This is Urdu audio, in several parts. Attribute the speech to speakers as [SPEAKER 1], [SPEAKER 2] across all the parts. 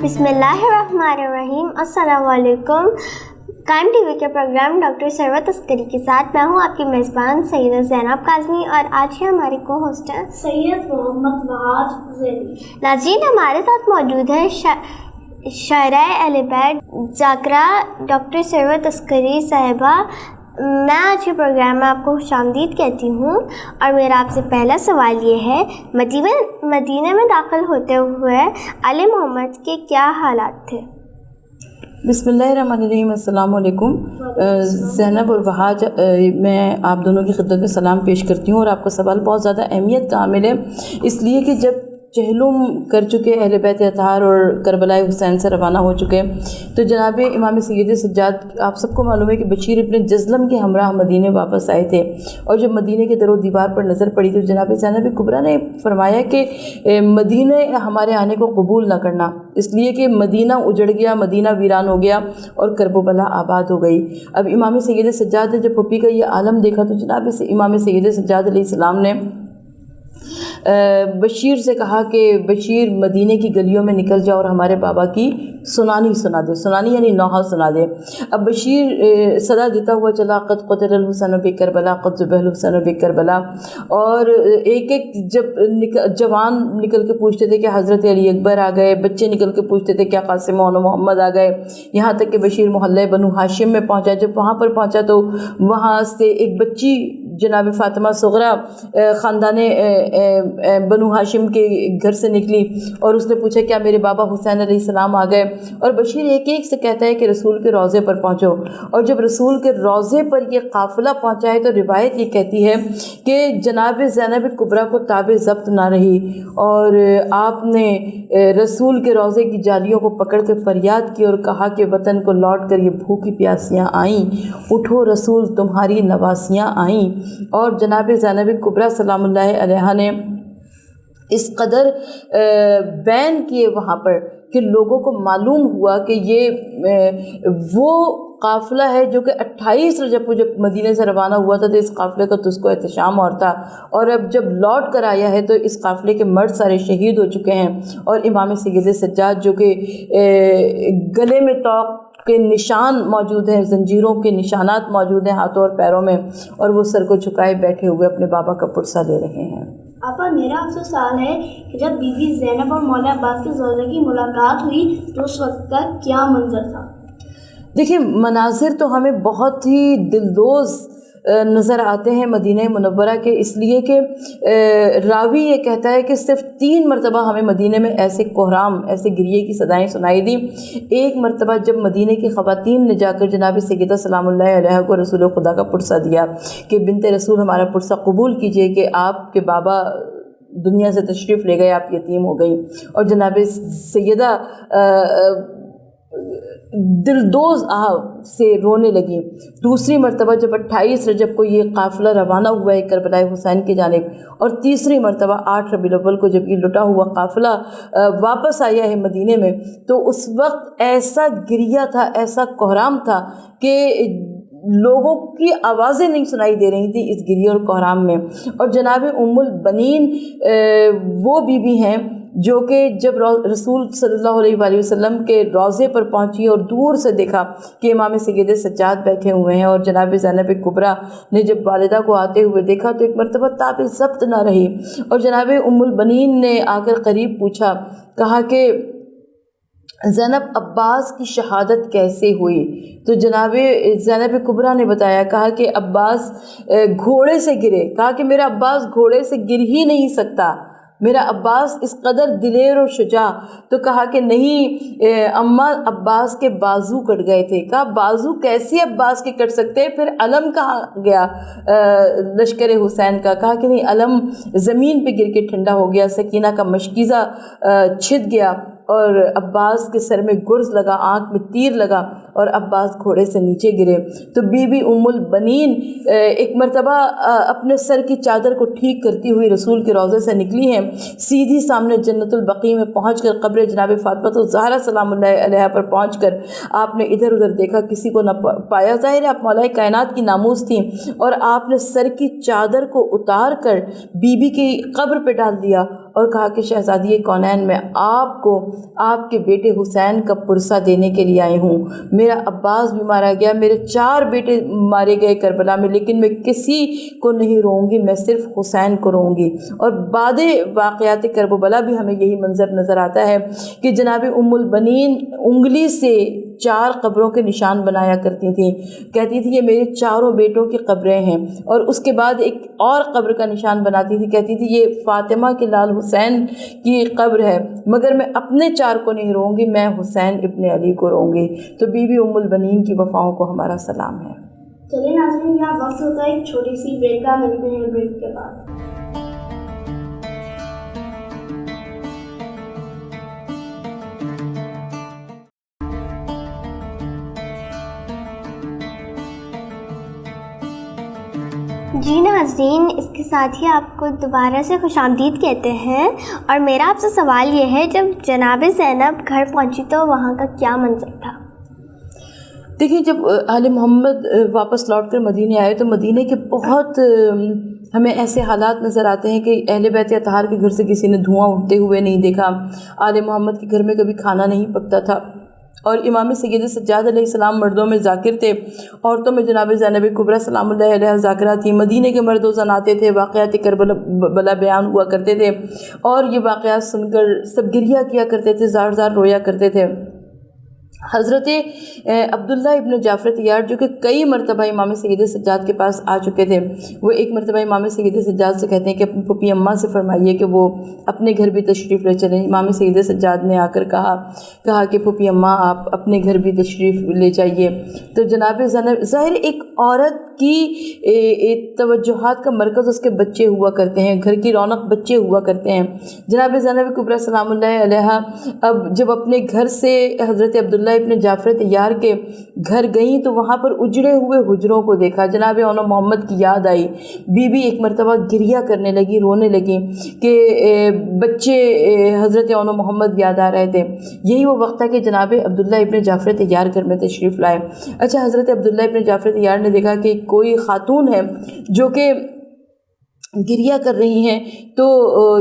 [SPEAKER 1] بسم اللہ الرحمن الرحیم۔ السلام علیکم۔ قائم ٹی وی کے پروگرام ڈاکٹر ثروت عسکری کے ساتھ میں ہوں آپ کی میزبان سیدہ زینب کاظمی، اور آج کے ہماری کو ہوسٹ ہے
[SPEAKER 2] سید محمد وحاد ذیلی۔
[SPEAKER 1] ناظرین، ہمارے ساتھ موجود ہے شاعرہ اہل بیت ذاکرہ ڈاکٹر ثروت عسکری صاحبہ۔ میں آج کے پروگرام میں آپ کو خوش آمدید کہتی ہوں، اور میرا آپ سے پہلا سوال یہ ہے، مدینہ میں داخل ہوتے ہوئے آل محمد کے کیا حالات تھے؟
[SPEAKER 3] بسم اللہ الرحمن الرحیم۔ السلام علیکم۔ زینب اور وحاد، میں آپ دونوں کی خدمت میں سلام پیش کرتی ہوں، اور آپ کا سوال بہت زیادہ اہمیت کا حامل ہے، اس لیے کہ جب چہلم کر چکے اہل بیت اطہار اور کربلائے حسین سے روانہ ہو چکے، تو جناب امام سید سجاد، آپ سب کو معلوم ہے کہ بشیر ابن جزلم کے ہمراہ مدینے واپس آئے تھے، اور جب مدینے کے در و دیوار پر نظر پڑی تو جناب زینب کبریٰ نے فرمایا کہ مدینہ ہمارے آنے کو قبول نہ کرنا، اس لیے کہ مدینہ اجڑ گیا، مدینہ ویران ہو گیا اور کرب و بلا آباد ہو گئی۔ اب امام سید سجاد نے جب پھپھی کا یہ عالم دیکھا تو جناب امام سید سجاد علیہ السلام نے بشیر سے کہا کہ بشیر، مدینے کی گلیوں میں نکل جا اور ہمارے بابا کی سنانی سنا دے، سنانی یعنی نوحہ سنا دے۔ اب بشیر صدا دیتا ہوا چلا، قد قتل الحسین بکربلا، قد ذبح الحسین بکربلا، اور ایک ایک جب جوان نکل کے پوچھتے تھے کہ حضرت علی اکبر آ گئے، بچے نکل کے پوچھتے تھے کیا قاسم و محمد آ گئے، یہاں تک کہ بشیر محلہ بنو ہاشم میں پہنچا۔ جب وہاں پر پہنچا تو وہاں سے ایک بچی جناب فاطمہ صغریٰ خاندان بنو ہاشم کے گھر سے نکلی، اور اس نے پوچھا کیا میرے بابا حسین علیہ السلام آ گئے، اور بشیر ایک ایک سے کہتا ہے کہ رسول کے روضے پر پہنچو، اور جب رسول کے روضے پر یہ قافلہ پہنچا ہے تو روایت یہ کہتی ہے کہ جناب زینب کبریٰ کو تاب ضبط نہ رہی، اور آپ نے رسول کے روضے کی جالیوں کو پکڑ کے فریاد کی اور کہا کہ وطن کو لوٹ کر یہ بھوکی پیاسیاں آئیں، اٹھو رسول تمہاری نواسیاں آئیں۔ اور جناب زینب کبریٰ سلام اللہ علیہا نے اس قدر بین کیے وہاں پر کہ لوگوں کو معلوم ہوا کہ یہ وہ قافلہ ہے جو کہ 28 رجب کو جب مدینہ سے روانہ ہوا تھا تو اس قافلے کا تجھ کو احتشام اور تھا، اور اب جب لوٹ کر آیا ہے تو اس قافلے کے مرد سارے شہید ہو چکے ہیں، اور امام سید سجاد جو کہ گلے میں طوق کے نشان موجود ہیں، زنجیروں کے نشانات موجود ہیں ہاتھوں اور پیروں میں، اور وہ سر کو جھکائے بیٹھے ہوئے اپنے بابا کا پرسہ لے رہے ہیں۔
[SPEAKER 2] آپا، میرا آپ سے سوال ہے کہ جب بی بی زینب اور مولا عباس کے زوجہ کی ملاقات ہوئی تو اس وقت کا کیا منظر تھا؟
[SPEAKER 3] دیکھیں، مناظر تو ہمیں بہت ہی دلدوز نظر آتے ہیں مدینہ منورہ کے، اس لیے کہ راوی یہ کہتا ہے کہ صرف 3 مرتبہ ہمیں مدینہ میں ایسے کوہرام، ایسے گریے کی صدائیں سنائی دی۔ ایک مرتبہ جب مدینہ کی خواتین نے جا کر جناب سیدہ سلام اللہ علیہا کو رسول خدا کا پرسہ دیا کہ بنت رسول ہمارا پرسہ قبول کیجئے کہ آپ کے بابا دنیا سے تشریف لے گئے، آپ یتیم ہو گئی، اور جناب سیدہ دلدوز آہ سے رونے لگی۔ دوسری مرتبہ جب 28 رجب کو یہ قافلہ روانہ ہوا ہے کربلائے حسین کی جانب، اور تیسری مرتبہ 8 ربیع الاول کو جب یہ لٹا ہوا قافلہ واپس آیا ہے مدینے میں، تو اس وقت ایسا گریہ تھا، ایسا کوہرام تھا کہ لوگوں کی آوازیں نہیں سنائی دے رہی تھیں اس گریہ اور کوہرام میں۔ اور جناب ام البنین وہ بیوی ہیں جو کہ جب رسول صلی اللہ علیہ وآلہ وسلم کے روضے پر پہنچی اور دور سے دیکھا کہ امام سید سجاد بیٹھے ہوئے ہیں، اور جناب زینب کبریٰ نے جب والدہ کو آتے ہوئے دیکھا تو ایک مرتبہ تاب ضبط نہ رہی، اور جناب ام البنین نے آ کر قریب پوچھا، کہا کہ زینب، عباس کی شہادت کیسے ہوئی؟ تو جناب زینب کبریٰ نے بتایا، کہا کہ عباس گھوڑے سے گرے، کہا کہ میرا عباس گھوڑے سے گر ہی نہیں سکتا، میرا عباس اس قدر دلیر اور شجاع۔ تو کہا کہ نہیں اماں، عباس کے بازو کٹ گئے تھے۔ کہا بازو کیسے عباس کے کٹ سکتے؟ پھر علم کہاں گیا لشکر حسین کا؟ کہا کہ نہیں، علم زمین پہ گر کے ٹھنڈا ہو گیا، سکینہ کا مشکیزہ چھت گیا، اور عباس کے سر میں گرز لگا، آنکھ میں تیر لگا، اور عباس گھوڑے سے نیچے گرے۔ تو بی بی ام البنین ایک مرتبہ اپنے سر کی چادر کو ٹھیک کرتی ہوئی رسول کے روضے سے نکلی ہیں، سیدھی سامنے جنت البقیع میں پہنچ کر قبر جناب فاطمہ الزہرا سلام اللہ علیہا پر پہنچ کر آپ نے ادھر ادھر دیکھا، کسی کو نہ پایا۔ ظاہر ہے آپ مولا کائنات کی ناموس تھیں، اور آپ نے سر کی چادر کو اتار کر بی بی کی قبر پہ ڈال دیا، اور کہا کہ شہزادی کونین، میں آپ کو آپ کے بیٹے حسین کا پرسہ دینے کے لیے آئی ہوں۔ میرا عباس بھی مارا گیا، میرے 4 بیٹے مارے گئے کربلا میں، لیکن میں کسی کو نہیں روں گی، میں صرف حسین کو روں گی۔ اور بعد واقعات کربلا بھی ہمیں یہی منظر نظر آتا ہے کہ جناب ام البنین انگلی سے 4 قبروں کے نشان بنایا کرتی تھیں، کہتی تھی یہ میرے 4 بیٹوں کی قبریں ہیں، اور اس کے بعد ایک اور قبر کا نشان بناتی تھی، کہتی تھی یہ فاطمہ کے لال حسین کی قبر ہے، مگر میں اپنے 4 کو نہیں روں گی، میں حسین ابن علی کو روں گی۔ تو بی بی ام البنین کی وفاؤں کو ہمارا سلام ہے۔
[SPEAKER 2] چلیے ناظرین، یہاں وقت ہوتا ہے ایک چھوٹی سی بریک کا، ملتے ہیں بریک کے بعد۔
[SPEAKER 1] جی ناظرین، اس کے ساتھ ہی آپ کو دوبارہ سے خوش آمدید کہتے ہیں، اور میرا آپ سے سوال یہ ہے، جب جناب زینب گھر پہنچی تو وہاں کا کیا منظر تھا؟
[SPEAKER 3] دیکھیں، جب آل محمد واپس لوٹ کر مدینے آئے تو مدینے کے بہت ہمیں ایسے حالات نظر آتے ہیں کہ اہل بیت اطہار کے گھر سے کسی نے دھواں اٹھتے ہوئے نہیں دیکھا، آل محمد کے گھر میں کبھی کھانا نہیں پکتا تھا، اور امام سید سجاد علیہ السلام مردوں میں ذاکر تھے، عورتوں میں جناب زینب کبریٰ سلام اللہ علیہ ذاکرہ تھی۔ مدینے کے مرد و زن آتے تھے، واقعات کربلا بیان ہوا کرتے تھے، اور یہ واقعات سن کر سب گریہ کیا کرتے تھے، زار زار رویا کرتے تھے۔ حضرت عبداللہ ابن جعفر طیار، جو کہ کئی مرتبہ امام سید سجاد کے پاس آ چکے تھے، وہ ایک مرتبہ امام سید سجاد سے کہتے ہیں کہ اپنی پھپھی اماں سے فرمائیے کہ وہ اپنے گھر بھی تشریف لے چلیں۔ امام سید سجاد نے آ کر کہا کہ پھپھی اماں آپ اپنے گھر بھی تشریف لے جائیے۔ تو جناب زینب، ظاہر ایک عورت کی توجہات کا مرکز اس کے بچے ہوا کرتے ہیں، گھر کی رونق بچے ہوا کرتے ہیں۔ جناب زینب کبریٰ سلام اللہ علیہ اب جب اپنے گھر سے حضرت عبداللہ ابن جعفر طیار کے گھر گئیں تو وہاں پر اجڑے ہوئے حجروں کو دیکھا، جناب اون محمد کی یاد آئی، بی بی ایک مرتبہ گریہ کرنے لگی، رونے لگی کہ بچے حضرت اون محمد یاد آ رہے تھے۔ یہی وہ وقت تھا کہ جناب عبداللہ ابن جعفر طیار گھر میں تشریف لائے۔ اچھا، حضرت عبداللہ ابن جعفر طیار نے دیکھا کہ کوئی خاتون ہے جو کہ گریہ کر رہی ہیں، تو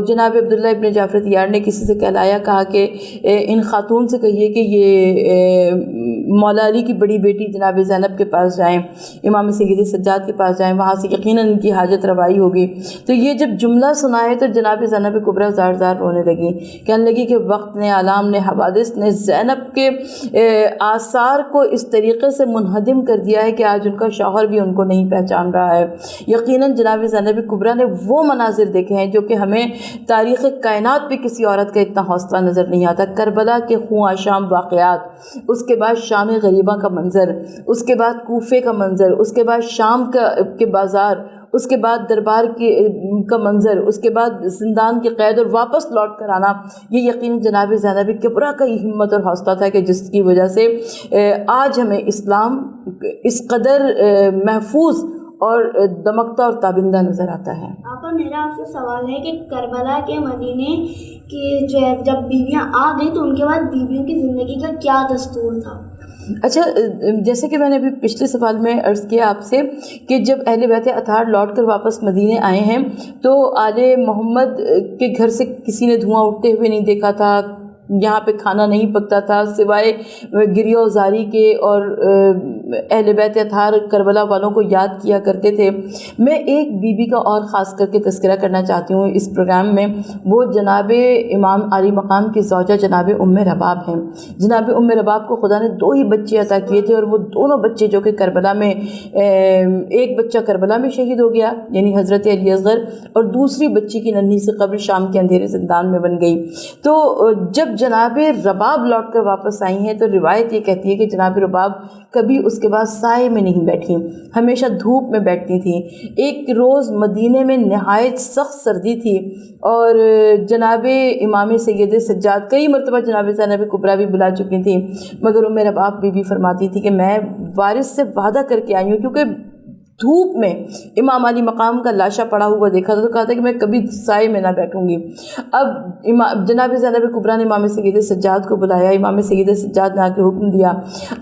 [SPEAKER 3] جناب عبداللہ ابن جعفر طیار نے کسی سے کہلایا، کہا کہ ان خاتون سے کہیے کہ یہ مولا علی کی بڑی بیٹی جناب زینب کے پاس جائیں، امام سید سجاد کے پاس جائیں، وہاں سے یقیناً ان کی حاجت روائی ہوگی۔ تو یہ جب جملہ سنائے تو جناب زینب کبریٰ زار زار رونے لگی، کہنے لگی کہ وقت نے، عالم نے، حوادث نے زینب کے آثار کو اس طریقے سے منہدم کر دیا ہے کہ آج ان کا شوہر بھی ان کو نہیں پہچان رہا ہے۔ یقیناً جناب زینب کبریٰ نے وہ مناظر دیکھے ہیں جو کہ ہمیں تاریخ کائنات پہ کسی عورت کا اتنا حوصلہ نظر نہیں آتا۔ کربلا کے خون آشام واقعات، اس کے بعد شام غریبہ کا منظر، اس کے بعد کوفے کا منظر، اس کے بعد شام کے بازار، اس کے بعد دربار کا منظر، اس کے بعد زندان کی قید اور واپس لوٹ کر آنا، یہ یقیناً جناب زینب کبریٰ کا یہ ہمت اور حوصلہ تھا کہ جس کی وجہ سے آج ہمیں اسلام اس قدر محفوظ اور دمکتا اور تابندہ نظر آتا ہے۔
[SPEAKER 2] آپا، میرا آپ سے سوال ہے کہ کربلا کے مدینے کی جو ہے جب بیویاں آ گئی تو ان کے بعد بیویوں کی زندگی کا کیا دستور تھا؟
[SPEAKER 3] اچھا، جیسے کہ میں نے ابھی پچھلے سوال میں عرض کیا آپ سے کہ جب اہل بیت اطہار لوٹ کر واپس مدینے آئے ہیں تو آل محمد کے گھر سے کسی نے دھواں اٹھتے ہوئے نہیں دیکھا تھا، یہاں پہ کھانا نہیں پکتا تھا سوائے گریہ و زاری کے، اور اہل بیت اطہار کربلا والوں کو یاد کیا کرتے تھے۔ میں ایک بی بی کا اور خاص کر کے تذکرہ کرنا چاہتی ہوں اس پروگرام میں، وہ جناب امام علی مقام کی زوجہ جناب ام رباب ہیں۔ جناب ام رباب کو خدا نے 2 ہی بچے عطا کیے تھے، اور وہ دونوں بچے جو کہ کربلا میں، ایک بچہ کربلا میں شہید ہو گیا یعنی حضرت علی اصغر، اور دوسری بچی کی ننھی سی قبر شام کے اندھیرے زندان میں بن گئی۔ تو جب جناب رباب لوٹ کر واپس آئی ہیں تو روایت یہ کہتی ہے کہ جناب رباب کبھی اس کے بعد سائے میں نہیں بیٹھی، ہمیشہ دھوپ میں بیٹھتی تھیں۔ ایک روز مدینے میں نہایت سخت سردی تھی، اور جناب امام سید سجاد کئی مرتبہ جناب زینب کبریٰ بھی بلا چکی تھیں، مگر ام رباب بی بی فرماتی تھی کہ میں وارث سے وعدہ کر کے آئی ہوں، کیونکہ دھوپ میں امام علی مقام کا لاشا پڑا ہوا دیکھا تھا تو کہا تھا کہ میں کبھی سائے میں نہ بیٹھوں گی. اب جناب زینب کبریٰ نے امام سید سجاد کو بلایا. امام سید سجاد نے آ کے حکم دیا.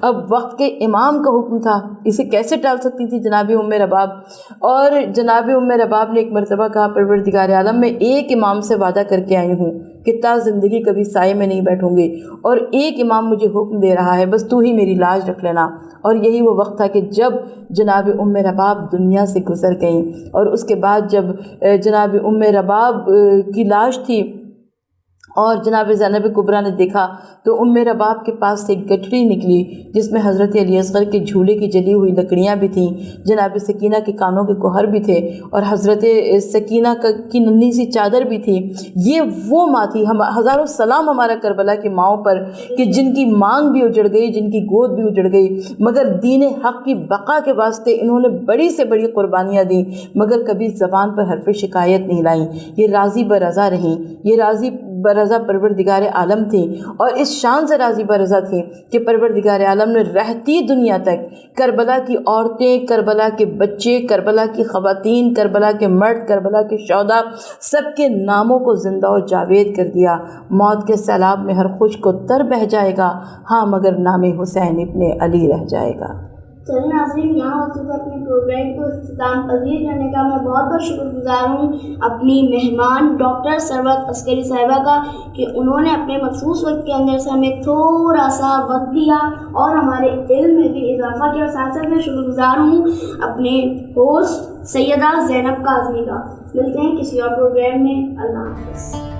[SPEAKER 3] اب وقت کے امام کا حکم تھا, اسے کیسے ٹال سکتی تھی جناب رباب. اور جناب رباب نے ایک مرتبہ کہا پروردگار عالم میں ایک امام سے وعدہ کر کے آئی ہوں کہ تا زندگی کبھی سائے میں نہیں بیٹھوں گی, اور ایک امام مجھے حکم دے رہا ہے, بس تو ہی میری لاج رکھ لینا. اور یہی وہ وقت تھا کہ جب جناب رباب دنیا سے گزر گئیں, اور اس کے بعد جب جناب رباب کی لاش تھی اور جناب زینب کبریٰ نے دیکھا تو رباب کے پاس سے ایک گٹھڑی نکلی جس میں حضرت علی اصغر کے جھولے کی جلی ہوئی لکڑیاں بھی تھیں, جناب سکینہ کے کانوں کے کوہر بھی تھے, اور حضرت سکینہ کی ننھی سی چادر بھی تھی. یہ وہ ماں تھی. ہزاروں سلام ہمارا کربلا کی ماؤں پر کہ جن کی مانگ بھی اجڑ گئی, جن کی گود بھی اجڑ گئی, مگر دین حق کی بقا کے واسطے انہوں نے بڑی سے بڑی قربانیاں دیں, مگر کبھی زبان پر حرف شکایت نہیں لائیں. یہ راضی برضا رہیں, یہ راضی برضا پروردگار عالم تھی, اور اس شان سے راضی برضا تھی کہ پروردگار عالم نے رہتی دنیا تک کربلا کی عورتیں, کربلا کے بچے, کربلا کی خواتین, کربلا کے مرد, کربلا کے شہداء, سب کے ناموں کو زندہ و جاوید کر دیا. موت کے سیلاب میں ہر خشک و تر بہہ جائے گا, ہاں مگر نام حسین ابن علی رہ جائے گا.
[SPEAKER 2] چلیں ناظرین, یہاں وقت پر اپنے پروگرام کو اختتام پذیر کرنے کا میں بہت بہت شکر گزار ہوں اپنی مہمان ڈاکٹر ثروت عسکری صاحبہ کا کہ انہوں نے اپنے مخصوص وقت کے اندر سے ہمیں تھوڑا سا وقت دیا اور ہمارے علم میں بھی اضافہ کیا. اور ساتھ ساتھ میں شکر گزار ہوں اپنے ہوسٹ سیدہ زینب کاظمی کا. ملتے ہیں کسی اور پروگرام میں. اللہ حافظ.